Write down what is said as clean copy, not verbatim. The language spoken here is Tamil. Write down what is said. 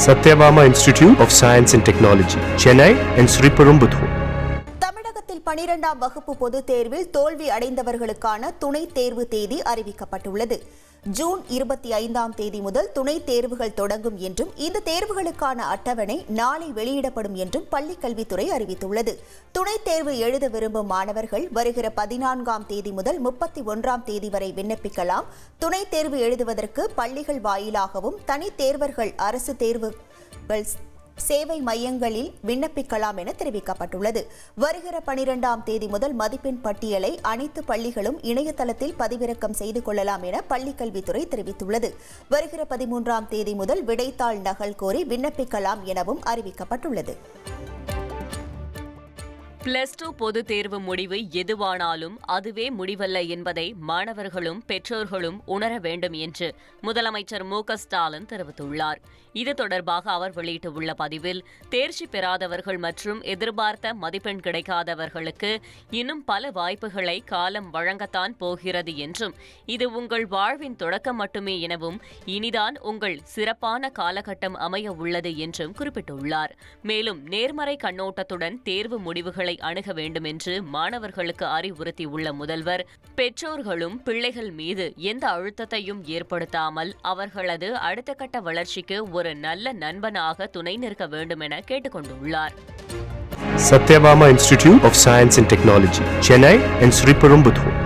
Satyabama Institute of Science and Technology, Chennai and Sriperumbudur. தமிழகத்தில் 12ஆம் வகுப்பு பொதுத் தேர்வில் தோல்வி அடைந்தவர்களுக்கான துணைத் தேர்வு தேதி அறிவிக்கப்பட்டுள்ளது. ஜூன் 25ஆம் தேதி முதல் துணைத் தேர்வுகள் தொடங்கும் என்றும் இந்த தேர்வுகளுக்கான அட்டவணை நாளை வெளியிடப்படும் என்றும் பள்ளிக்கல்வித்துறை அறிவித்துள்ளது. துணைத் தேர்வு எழுத விரும்பும் மாணவர்கள் வருகிற 14ஆம் தேதி முதல் 31ஆம் தேதி வரை விண்ணப்பிக்கலாம். துணைத் தேர்வு எழுதுவதற்கு பள்ளிகள் வாயிலாகவும் தனித் தேர்வர்கள் அரசு தேர்வுகள் சேவை மையங்களில் விண்ணப்பிக்கலாம் என தெரிவிக்கப்பட்டுள்ளது. வருகிற 12ஆம் தேதி முதல் மதிப்பெண் பட்டியலை அனைத்து பள்ளிகளும் இணையதளத்தில் பதிவிறக்கம் செய்து கொள்ளலாம் என பள்ளிக்கல்வித்துறை தெரிவித்துள்ளது. வருகிற 13ஆம் தேதி முதல் விடைத்தாள் நகல் கோரி விண்ணப்பிக்கலாம் எனவும் அறிவிக்கப்பட்டுள்ளது. +2 பொதுத் தேர்வு முடிவு எதுவானாலும் அதுவே முடிவல்ல என்பதை மாணவர்களும் பெற்றோர்களும் உணர வேண்டும் என்று முதலமைச்சர் மு.க. ஸ்டாலின் தெரிவித்துள்ளார். இது தொடர்பாக அவர் வெளியிட்டுள்ள பதிவில், தேர்ச்சி பெறாதவர்கள் மற்றும் எதிர்பார்த்த மதிப்பெண் கிடைக்காதவர்களுக்கு இன்னும் பல வாய்ப்புகளை காலம் வழங்கத்தான் போகிறது என்றும், இது உங்கள் வாழ்வின் தொடக்கம் மட்டுமே எனவும், இனிதான் உங்கள் சிறப்பான காலகட்டம் அமைய உள்ளது என்றும் குறிப்பிட்டுள்ளார். மேலும் நேர்மறை கண்ணோட்டத்துடன் தேர்வு முடிவுகளை அணுக வேண்டும் என்று மாணவர்களுக்கு அறிவுறுத்தியுள்ள முதல்வர், பெற்றோர்களும் பிள்ளைகள் மீது எந்த அழுத்தத்தையும் ஏற்படுத்தாமல் அவர்களது அடுத்த கட்ட வளர்ச்சிக்கு ஒரு நல்ல நண்பனாக துணை நிற்க வேண்டும் என கேட்டுக் கொண்டுள்ளார். Satyabama Institute of Science and Technology, Chennai and Sriperumbudur.